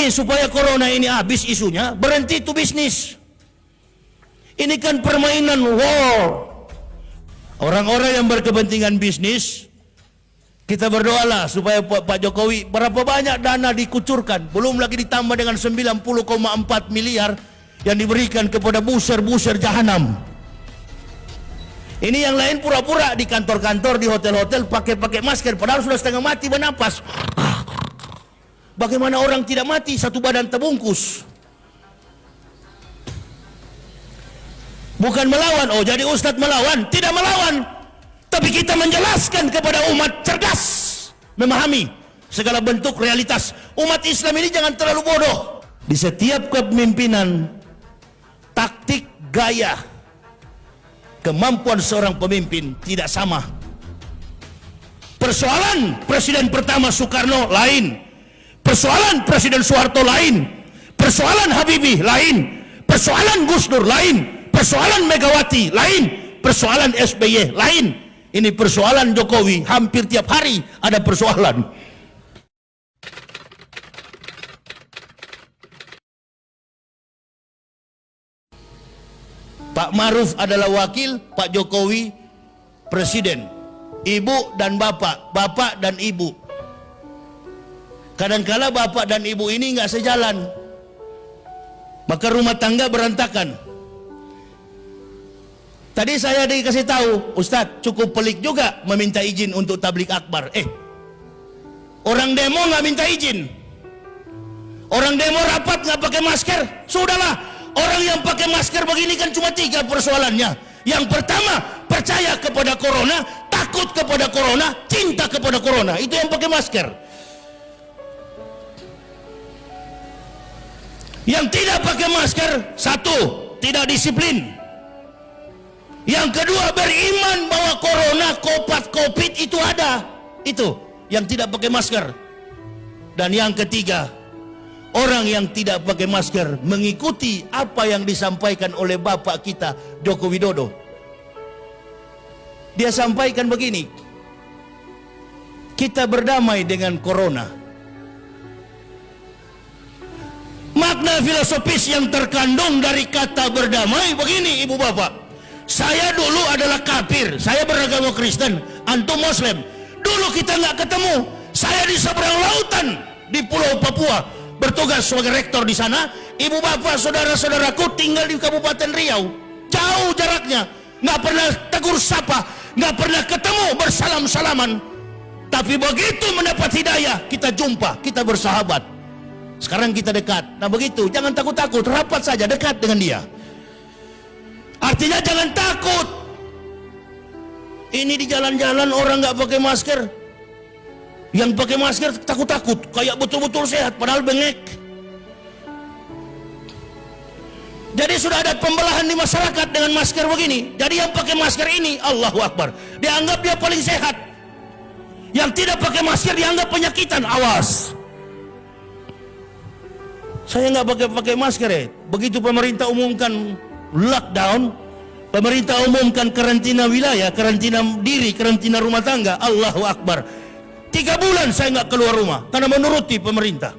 begini, supaya corona ini habis isunya, berhenti itu bisnis. Ini kan permainan war. Orang-orang yang berkepentingan bisnis, kita berdoalah supaya Pak Jokowi, berapa banyak dana dikucurkan, belum lagi ditambah dengan 90,4 miliar yang diberikan kepada buser-buser jahanam. Ini yang lain pura-pura di kantor-kantor, di hotel-hotel pakai masker, padahal sudah setengah mati bernapas. Bagaimana orang tidak mati, satu badan terbungkus? Bukan melawan, oh jadi Ustadz melawan? Tidak melawan, tapi kita menjelaskan kepada umat cerdas, memahami segala bentuk realitas. Umat Islam ini jangan terlalu bodoh. Di setiap kepemimpinan, taktik, gaya, kemampuan seorang pemimpin tidak sama. Persoalan Presiden pertama Soekarno lain, persoalan Presiden Soeharto lain, persoalan Habibie lain, persoalan Gus Dur lain, persoalan Megawati lain, persoalan SBY lain. Ini persoalan Jokowi, hampir tiap hari ada persoalan. Pak Maruf adalah wakil, Pak Jokowi presiden. Ibu dan bapak, bapak dan ibu. Kadangkala bapak dan ibu ini nggak sejalan, maka rumah tangga berantakan. Tadi saya dikasih tahu, Ustadz cukup pelik juga meminta izin untuk tablik akbar. Orang demo nggak minta izin, orang demo rapat nggak pakai masker. Sudahlah, orang yang pakai masker begini kan cuma 3 persoalannya. Yang pertama, percaya kepada corona, takut kepada corona, cinta kepada corona. Itu yang pakai masker. Yang tidak pakai masker, 1, tidak disiplin. Yang kedua, beriman bahwa corona, COVID itu ada. Itu yang tidak pakai masker. Dan yang ketiga, orang yang tidak pakai masker mengikuti apa yang disampaikan oleh Bapak kita Joko Widodo. Dia sampaikan begini, kita berdamai dengan corona. Makna filosofis yang terkandung dari kata berdamai begini, ibu bapak. Saya dulu adalah kafir, saya beragama Kristen, antum Muslim. Dulu kita nggak ketemu. Saya di seberang lautan di Pulau Papua, bertugas sebagai rektor di sana. Ibu bapak, saudara-saudaraku tinggal di Kabupaten Riau, jauh jaraknya, nggak pernah tegur sapa, nggak pernah ketemu bersalam-salaman. Tapi begitu mendapat hidayah, kita jumpa, kita bersahabat. Sekarang kita dekat. Nah begitu, jangan takut-takut, rapat saja, dekat dengan dia. Artinya jangan takut. Ini di jalan-jalan orang nggak pakai masker, yang pakai masker takut-takut, kayak betul-betul sehat, padahal bengek. Jadi sudah ada pembelahan di masyarakat dengan masker begini. Jadi yang pakai masker ini, Allahu Akbar, dianggap dia paling sehat. Yang tidak pakai masker dianggap penyakitan. Awas, saya nggak pakai masker ya. Begitu pemerintah umumkan lockdown, pemerintah umumkan karantina wilayah, karantina diri, karantina rumah tangga, Allahu Akbar, 3 bulan saya nggak keluar rumah karena menuruti pemerintah.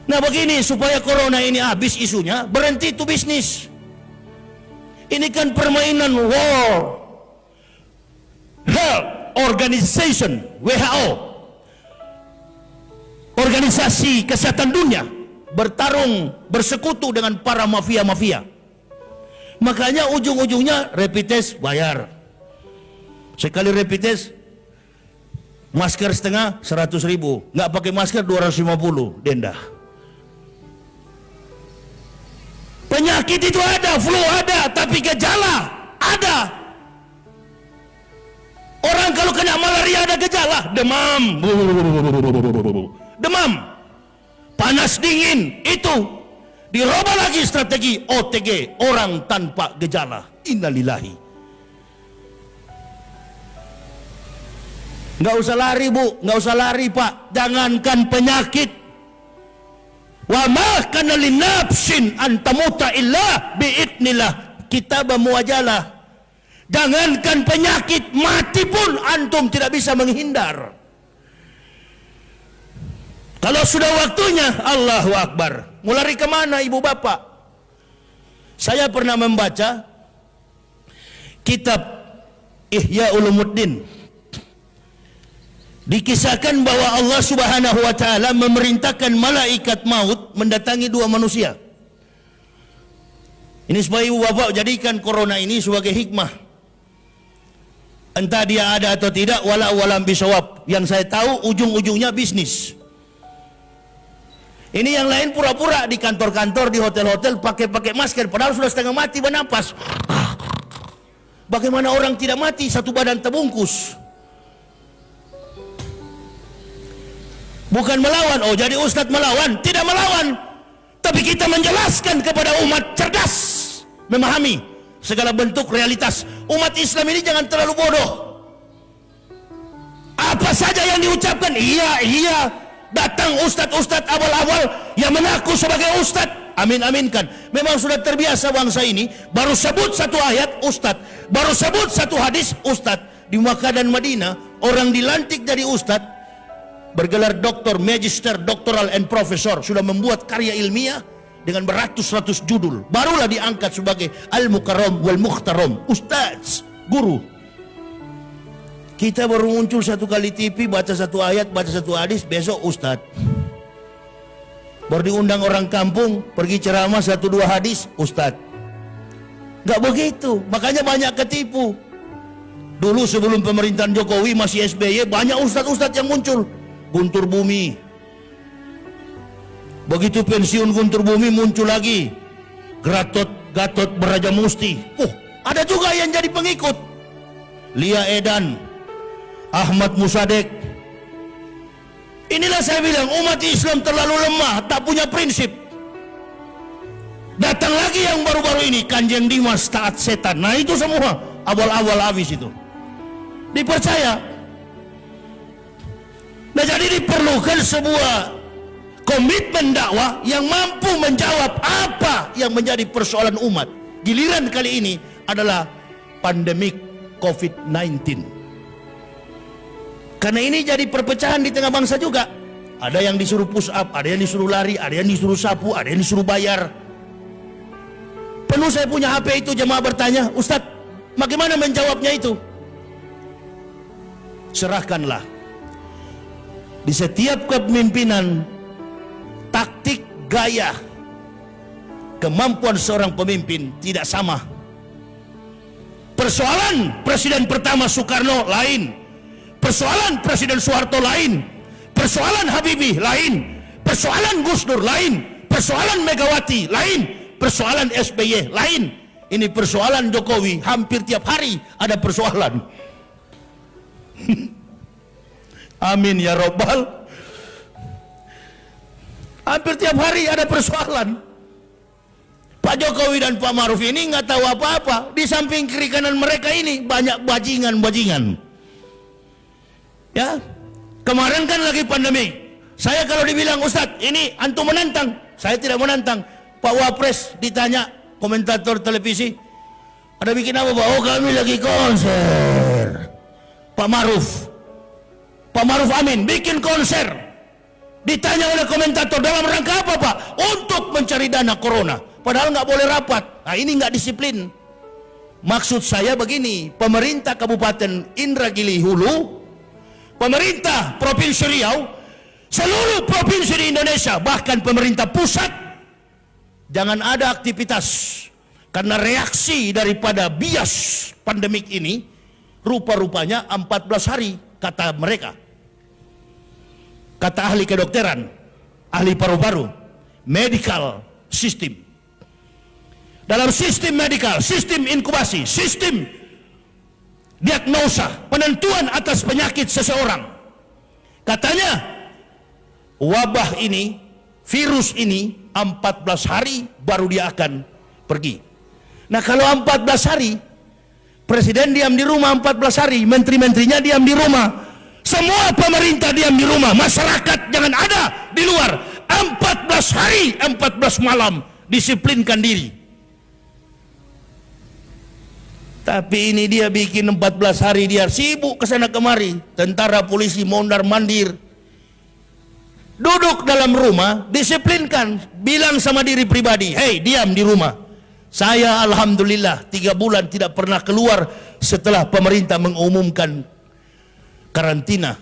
Nah begini, supaya corona ini habis isunya, berhenti itu bisnis. Ini kan permainan war. Health Organization, WHO, organisasi kesehatan dunia, bertarung, bersekutu dengan para mafia-mafia. Makanya ujung-ujungnya rapid test bayar. Sekali rapid test, masker setengah 100.000, nggak pakai masker 250 denda. Penyakit itu ada, flu ada, tapi gejala ada. Orang kalau kena malaria ada gejala, demam, demam, panas dingin, itu dirubah lagi strategi OTG, orang tanpa gejala. Innalillahi. Nggak usah lari bu, nggak usah lari pak, jangankan penyakit. Wa ma kana linafsin an tamuta illa biidnillah, kitab muwajalah. Jangankan penyakit, mati pun antum tidak bisa menghindar. Kalau sudah waktunya, Allahu Akbar. Mau lari kemana ibu bapak? Saya pernah membaca kitab Ihya Ulumuddin. Dikisahkan bahwa Allah Subhanahu wa taala memerintahkan malaikat maut mendatangi dua manusia. Ini supaya ibu bapak jadikan corona ini sebagai hikmah. Entah dia ada atau tidak, walam bisawab. Yang saya tahu ujung-ujungnya bisnis. Ini yang lain pura-pura di kantor-kantor, di hotel-hotel pakai masker, padahal sudah setengah mati bernapas. Bagaimana orang tidak mati, satu badan terbungkus? Bukan melawan, oh jadi ustadz melawan? Tidak melawan, tapi kita menjelaskan kepada umat cerdas, memahami segala bentuk realitas. Umat Islam ini jangan terlalu bodoh. Apa saja yang diucapkan, iya. Datang ustadz-ustadz awal-awal yang mengaku sebagai ustadz, amin-aminkan. Memang sudah terbiasa bangsa ini, baru sebut satu ayat ustadz, baru sebut satu hadis ustadz. Di Makkah dan Madinah, orang dilantik jadi ustadz, bergelar doktor, magister, doktoral, and profesor, sudah membuat karya ilmiah dengan beratus-ratus judul, barulah diangkat sebagai al-mukarram wal-mukhtaram, ustadz, guru. Kita baru muncul satu kali TV, baca satu ayat, baca satu hadis, besok ustadz. Baru diundang orang kampung, pergi ceramah satu dua hadis, ustadz. Gak begitu, makanya banyak ketipu. Dulu sebelum pemerintahan Jokowi masih SBY, banyak ustadz-ustadz yang muncul. Guntur Bumi. Begitu pensiun Guntur Bumi, muncul lagi Gatot Brajamusti. Ada juga yang jadi pengikut. Lia Edan, Ahmad Musadek. Inilah saya bilang, umat Islam terlalu lemah, tak punya prinsip. Datang lagi yang baru-baru ini, Kanjeng Dimas taat setan. Nah itu semua awal-awal habis itu dipercaya. Nah jadi diperlukan sebuah komitmen dakwah yang mampu menjawab apa yang menjadi persoalan umat. Giliran kali ini adalah pandemik COVID-19. Karena ini jadi perpecahan di tengah bangsa juga. Ada yang disuruh push up, ada yang disuruh lari, ada yang disuruh sapu, ada yang disuruh bayar. Penuh saya punya HP itu, jemaah bertanya, Ustadz, bagaimana menjawabnya itu? Serahkanlah. Di setiap kepemimpinan, taktik, gaya, kemampuan seorang pemimpin tidak sama. Persoalan Presiden pertama Soekarno lain, persoalan Presiden Soeharto lain, persoalan Habibie lain, persoalan Gus Dur lain, persoalan Megawati lain, persoalan SBY lain. Ini persoalan Jokowi, hampir tiap hari ada persoalan. Amin ya Rabbal. Hampir tiap hari ada persoalan. Pak Jokowi dan Pak Maruf ini nggak tahu apa-apa. Di samping kiri kanan mereka ini banyak bajingan-bajingan. Ya, kemarin kan lagi pandemi. Saya kalau dibilang Ustadz, ini antum menantang, saya tidak menantang. Pak Wapres ditanya komentator televisi, ada bikin apa Pak? Oh kami lagi konser. Pak Maruf Amin bikin konser. Ditanya oleh komentator, dalam rangka apa Pak? Untuk mencari dana corona. Padahal nggak boleh rapat. Nah ini nggak disiplin. Maksud saya begini, pemerintah Kabupaten Indragiri Hulu, pemerintah Provinsi Riau, seluruh provinsi di Indonesia, bahkan pemerintah pusat, jangan ada aktivitas. Karena reaksi daripada bias pandemik ini, rupa-rupanya 14 hari, kata mereka. Kata ahli kedokteran, ahli paru-paru, medical system. Dalam sistem medikal, sistem inkubasi, sistem diagnosa, penentuan atas penyakit seseorang. Katanya, wabah ini, virus ini, 14 hari baru dia akan pergi. Nah kalau 14 hari, presiden diam di rumah 14 hari, menteri-menterinya diam di rumah, semua pemerintah diam di rumah, masyarakat jangan ada di luar, 14 hari, 14 malam, disiplinkan diri. Tapi ini dia bikin 14 hari dia sibuk kesana kemari, tentara polisi mondar mandir. Duduk dalam rumah, disiplinkan, bilang sama diri pribadi, hei diam di rumah. Saya alhamdulillah 3 bulan tidak pernah keluar setelah pemerintah mengumumkan karantina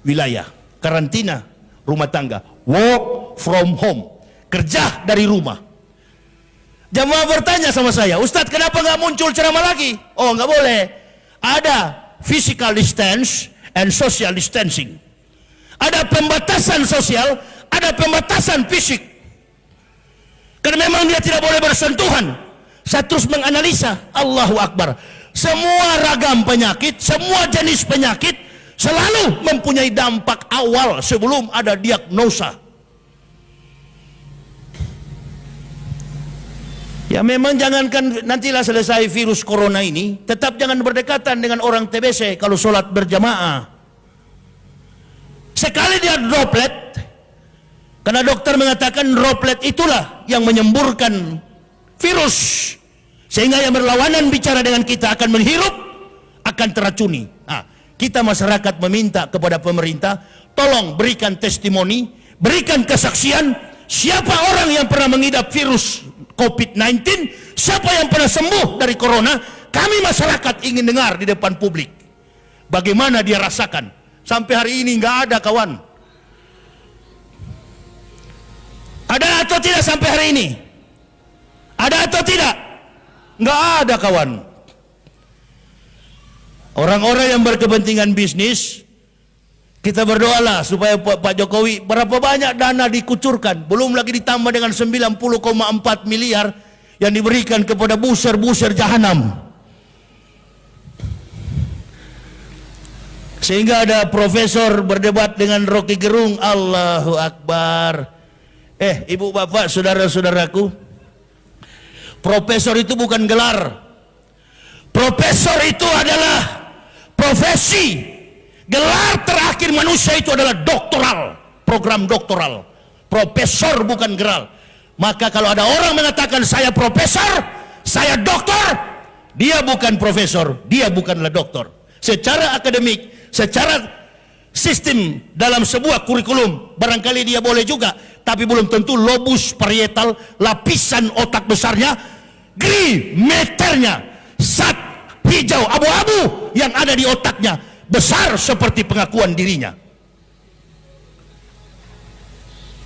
wilayah, karantina rumah tangga, work from home, kerja dari rumah. Jamaah bertanya sama saya, Ustadz kenapa nggak muncul ceramah lagi? Oh nggak boleh, ada physical distance and social distancing. Ada pembatasan sosial, ada pembatasan fisik. Karena memang dia tidak boleh bersentuhan. Saya terus menganalisa, Allahu Akbar. Semua ragam penyakit, semua jenis penyakit selalu mempunyai dampak awal sebelum ada diagnosa. Ya memang jangankan nantilah selesai virus corona ini, tetap jangan berdekatan dengan orang TBC kalau sholat berjamaah. Sekali dia droplet, karena dokter mengatakan droplet itulah yang menyemburkan virus, sehingga yang berlawanan bicara dengan kita akan menghirup, akan teracuni. Nah, kita masyarakat meminta kepada pemerintah, tolong berikan testimoni, berikan kesaksian, siapa orang yang pernah mengidap virus COVID-19, siapa yang pernah sembuh dari corona. Kami masyarakat ingin dengar di depan publik bagaimana dia rasakan. Sampai hari ini nggak ada kawan. Ada atau tidak sampai hari ini? Ada atau tidak? Nggak ada kawan. Orang-orang yang berkepentingan bisnis, kita berdoalah supaya Pak Jokowi, berapa banyak dana dikucurkan, belum lagi ditambah dengan 90,4 miliar yang diberikan kepada buser-buser jahanam. Sehingga ada profesor berdebat dengan Rocky Gerung, Allahu Akbar. Ibu bapak, saudara-saudaraku, profesor itu bukan gelar. Profesor itu adalah profesi. Gelar terakhir manusia itu adalah doktoral, program doktoral. Profesor bukan gelar. Maka kalau ada orang mengatakan saya profesor, saya doktor, dia bukan profesor, dia bukanlah doktor. Secara akademik, secara sistem dalam sebuah kurikulum barangkali dia boleh juga, tapi belum tentu lobus parietal, lapisan otak besarnya, gri meternya, zat hijau abu-abu yang ada di otaknya besar seperti pengakuan dirinya.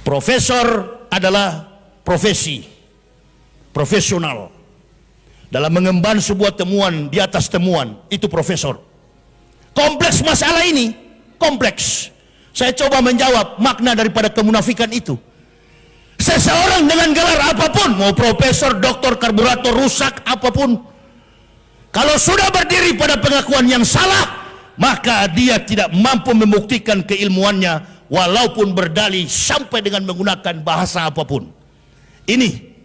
Profesor adalah profesi profesional dalam mengemban sebuah temuan di atas temuan, itu profesor. Kompleks masalah ini, kompleks. Saya coba menjawab makna daripada kemunafikan itu. Seseorang dengan gelar apapun, mau profesor, doktor, karburator, rusak, apapun, kalau sudah berdiri pada pengakuan yang salah, maka dia tidak mampu membuktikan keilmuannya, walaupun berdalih sampai dengan menggunakan bahasa apapun. Ini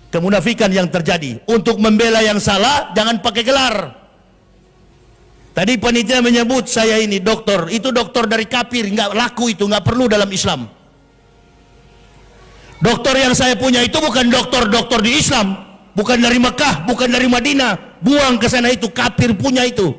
kemunafikan yang terjadi. Untuk membela yang salah, jangan pakai gelar. Tadi panitia menyebut saya ini dokter, itu dokter dari kafir, nggak laku itu, nggak perlu dalam Islam. Dokter yang saya punya itu bukan dokter di Islam, bukan dari Mekah, bukan dari Madinah, buang ke sana, itu kafir punya itu.